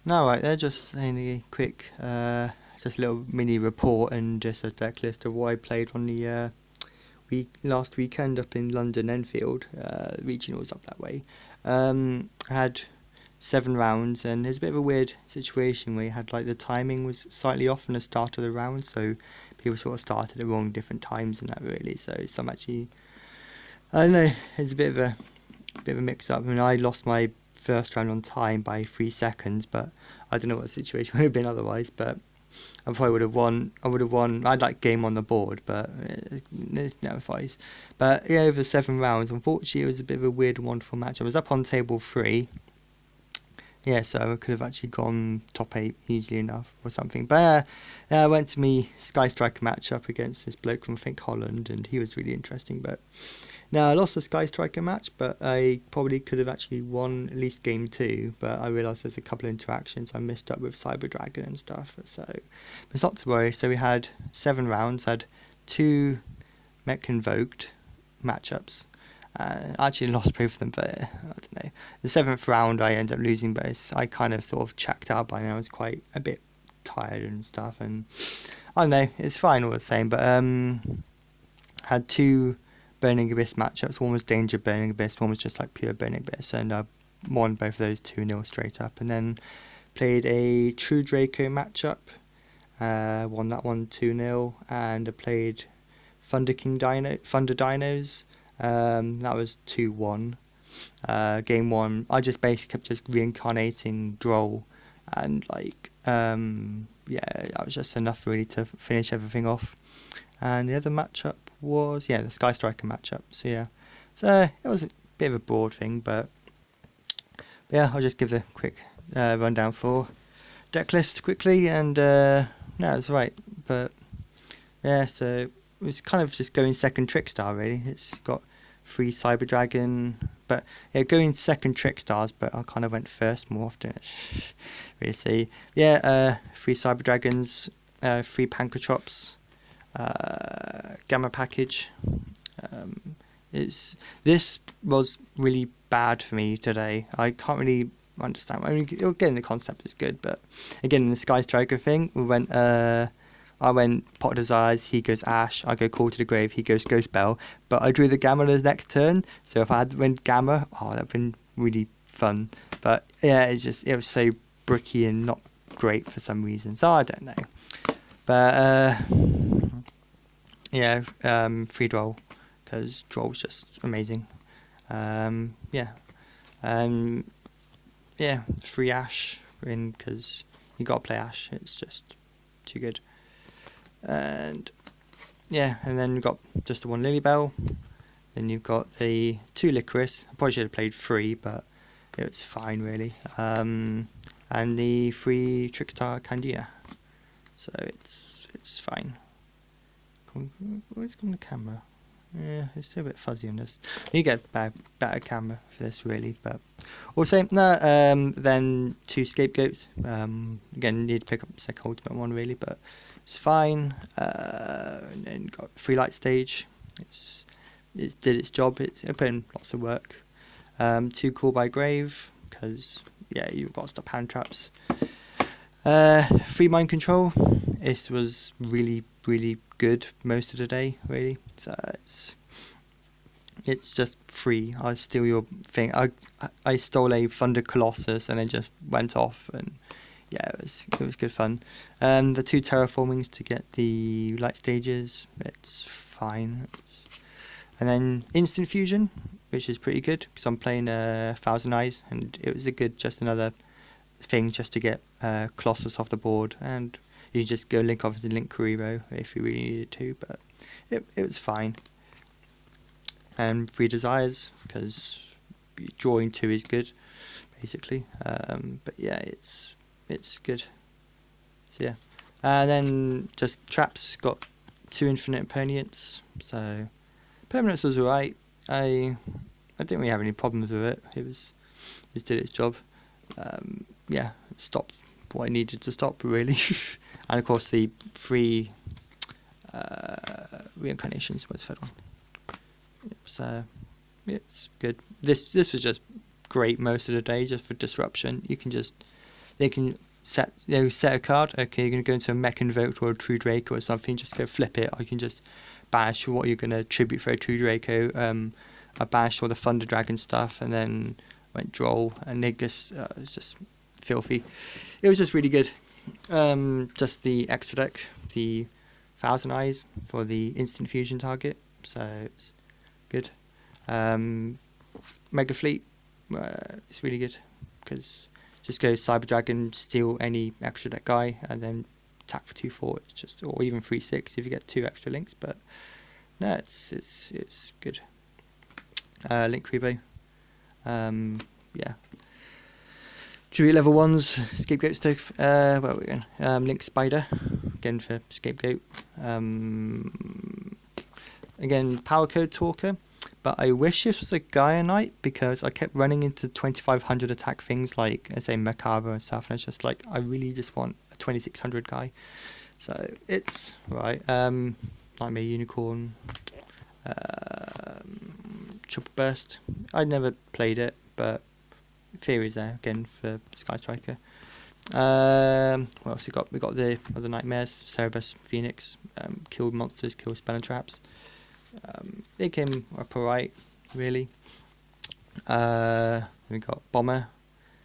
No, right, they're just saying a quick, just a little mini report and just a deck list of what I played on the last weekend up in London Enfield, regionals up that way. I had 7 rounds, and there's a bit of a weird situation where you had like the timing was slightly off from the start of the round, so people sort of started at wrong different times and that really. So some actually, I don't know, it's a bit of a mix up. I mean, I lost my first round on time by 3 seconds, but I don't know what the situation would have been otherwise. But I probably would have won. I would have won. I'd like game on the board, but it's never twice. But yeah, over 7 rounds, unfortunately, it was a bit of a weird and wonderful match. I was up on table 3. Yeah, so I could have actually gone top 8 easily enough or something. But I went to me Sky Striker match up against this bloke from, I think, Holland, and he was really interesting. But now I lost the Sky Striker match, but I probably could have actually won at least game 2. But I realised there's a couple of interactions I missed up with Cyber Dragon and stuff. So it's not to worry. So we had 7 rounds, had 2 Mech Invoked matchups. I actually lost both of them, but I don't know. The 7th round I ended up losing, but I kind of sort of checked out by now. I was quite a bit tired and stuff, and I don't know. It's fine all the same. But had 2 Burning Abyss matchups. One was Danger Burning Abyss, one was just like pure Burning Abyss, and I won both of those 2-0 straight up. And then played a True Draco matchup, won that one 2-0, and I played Thunder Dinos. That was 2-1. Game 1, I just basically kept just reincarnating Droll, and like yeah, that was just enough really to finish everything off. And the other matchup was the Sky Striker matchup. So yeah, so it was a bit of a broad thing, but yeah, I'll just give the quick rundown for deck list quickly, and no, it's right. But yeah, so it was kind of just going second Trickstar really. It's got 3 Cyber Dragon, but yeah, going second Trickstars, but I kind of went first more often. It's really see. Yeah, 3 Cyber Dragons, 3 Pankratrops, Gamma Package. This was really bad for me today. I can't really understand. I mean, again, the concept is good, but again, in the Sky Striker thing, we went. I went Pot of Desires, he goes Ash, I go Call to the Grave, he goes Ghost Bell, but I drew the Gamma the next turn, so if I had went Gamma, that would have been really fun. But yeah, it was so bricky and not great for some reason, so I don't know. But yeah, free Droll, because Droll's just amazing. Yeah, free Ash, because you got to play Ash, it's just too good. And yeah, and then you've got just the 1 Lilybell, then you've got the 2 Licorice. I probably should have played 3, but it was fine really. And the 3 Trickstar Candida, so it's fine. Where's gone the camera? Yeah, it's still a bit fuzzy on this. You get a better camera for this really, but also no. Then 2 Scapegoats. Again, need to pick up the second ultimate one really, but it's fine. And then got 3 Light Stage. It's did its job. It put in lots of work. 2 Call by Grave, because yeah, you've got to stop hand traps. 3 Mind Control. This was really good most of the day really. So it's just free. I steal your thing. I stole a Thunder Colossus and then just went off, and yeah, it was good fun. The 2 Terraformings to get the light stages. It's fine. And then Instant Fusion, which is pretty good because I'm playing Thousand Eyes, and it was just another thing just to get Colossus off the board, and you just go link off to Link Kuribo if you really needed to, but it was fine. And 3 Desires, because drawing 2 is good basically. But yeah, it's good. So yeah, and then just traps, got 2 Infinite Permanents. So Permanence was alright. I didn't really have any problems with it. It did its job. Yeah, it stopped what I needed to stop really. And of course the 3 reincarnations was fed on. So it's good. This was just great most of the day, just for disruption. You can just they can set a card. Okay, you're going to go into a mech invoked or a true Draco or something, just go flip it, or you can just banish what you're going to tribute for a true Draco. I banished all the Thunder Dragon stuff, and then went Droll, and they just it's just filthy. It was just really good. Just the extra deck, the Thousand Eyes for the instant fusion target, so it's good. Mega Fleet, it's really good because just go Cyber Dragon, steal any extra deck guy, and then attack for 2/4. It's just, or even 3/6 if you get 2 extra links. But no, it's good. Link Rebo, yeah. Tribute level 1s, Scapegoat Stoke, where are we going? Link Spider, again for Scapegoat. Again, Power Code Talker, but I wish this was a Gaia Knight, because I kept running into 2500 attack things like, I say, Macabre and stuff, and it's just like, I really just want a 2600 guy. So, it's right. Nightmare Unicorn, Triple Burst. I'd never played it, but theories there again for Sky Striker. What else we got? We got the other nightmares, Cerebus, Phoenix, kill monsters, kill spell and traps. They came up alright, really. We got Bomber.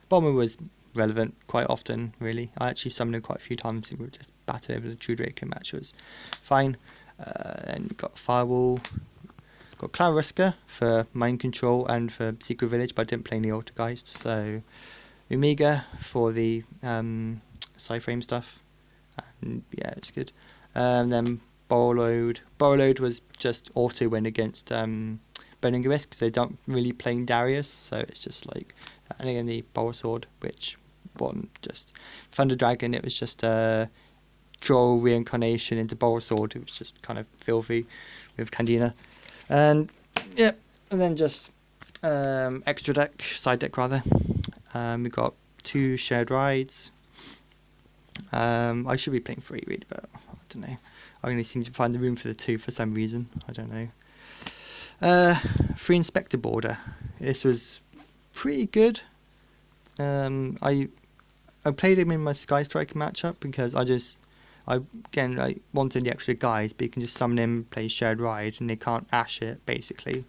Bomber was relevant quite often, really. I actually summoned him quite a few times. We were just battered over the True Draco match. It was fine. And we got Firewall. Got Clariska for Mind Control and for Secret Village, but I didn't play any Altergeist. So Omega for the Psyframe stuff, and yeah, it's good. Then Borrowload. Borrowload was just auto win against Burning Abyss, because they don't really play Darius, so it's just like, and again the Borrow Sword, which one just Thunder Dragon. It was just draw reincarnation into Borrow Sword. It was just kind of filthy with Candina. And yeah, and then just extra deck, side deck rather. We got 2 shared rides. I should be playing 3 really, but I don't know. I only seem to find the room for the 2 for some reason. I don't know. 3 Inspector Border. This was pretty good. I played him in my Sky Striker matchup because I wanted the extra guys, but you can just summon him, play shared ride, and they can't ash it basically.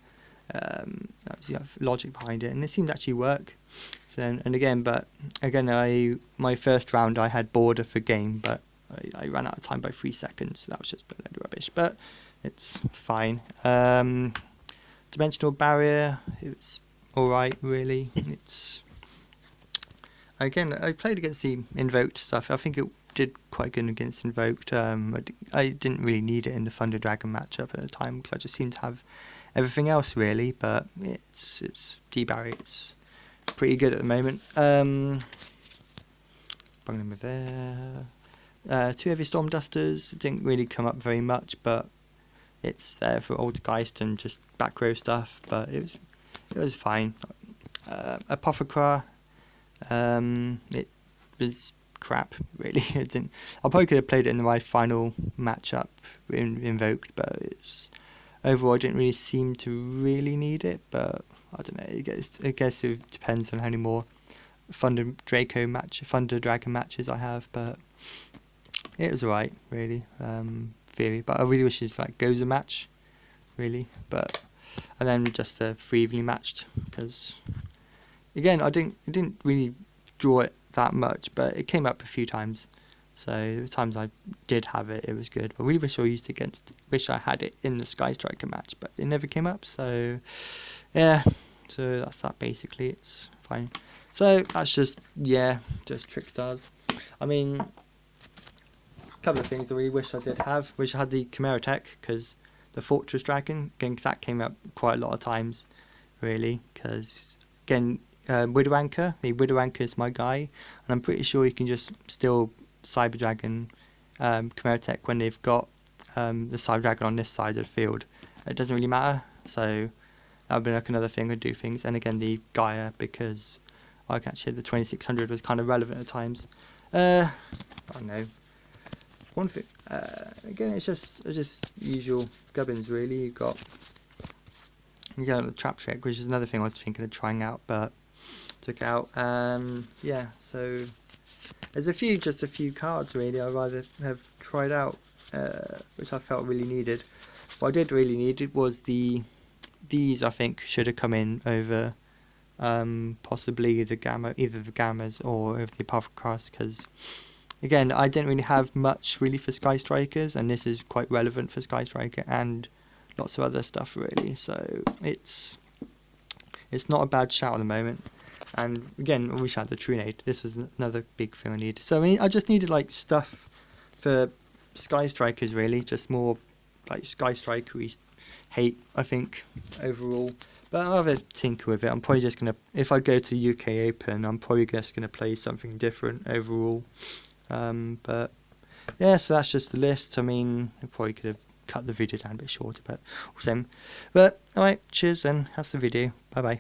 That was the logic behind it, and it seemed to actually work. So, but again, my first round I had border for game, but I ran out of time by 3 seconds. So that was just a load of rubbish, but it's fine. Dimensional Barrier, it was alright really. It's again, I played against the invoked stuff. I think it did quite good against invoked. I didn't really need it in the Thunder Dragon matchup at the time, because I just seemed to have everything else really. But it's D-Barry, it's pretty good at the moment. Bring them there. 2 Heavy Storm Dusters didn't really come up very much, but it's there for Altergeist and just back row stuff. But it was fine. Apothecra, it was crap really. I probably could have played it in my final matchup in invoked, but overall I didn't really seem to really need it. But I don't know, I guess it depends on how many more Thunder Dragon matches I have, but it was alright really. Theory, but I really wish it like goes a match really. But and then just a 3 evenly matched, because again I didn't really draw it that much, but it came up a few times. So the times I did have it, it was good. But I really wish I had it in the Sky Striker match, but it never came up. So yeah, so that's that basically. It's fine. So that's just Trickstars. I mean, a couple of things I really wish I did have. Wish I had the Chimera tech, because the Fortress Dragon, again, 'cause that came up quite a lot of times, really. Because again, Widow Anchor. The Widow Anchor is my guy, and I'm pretty sure you can just still Cyber Dragon Chimera Tech when they've got the Cyber Dragon on this side of the field. It doesn't really matter, so that would be like another thing I'd do things. And again, the Gaia, because I can actually the 2600 was kind of relevant at times. I don't know. One thing, again, it's just usual gubbins really. You got the Trap Trick, which is another thing I was thinking of trying out, but took out. Yeah, so There's just a few cards really I'd rather have tried out, which I felt really needed. What I did really need it was these I think should have come in over possibly the gamma, either the gammas or over the Apothecast, because again I didn't really have much really for Sky Strikers, and this is quite relevant for Sky Striker and lots of other stuff really, so it's not a bad shout at the moment. And again, I wish I had the Trunade. This was another big thing I needed. So I mean, I just needed like stuff for Sky Strikers really, just more like Sky Strikery hate I think overall. But I'll have a tinker with it. I'm probably just gonna, if I go to UK Open, I'm probably just gonna play something different overall. But yeah, so that's just the list. I mean, I probably could have cut the video down a bit shorter, but same. But alright, cheers then. That's the video. Bye bye.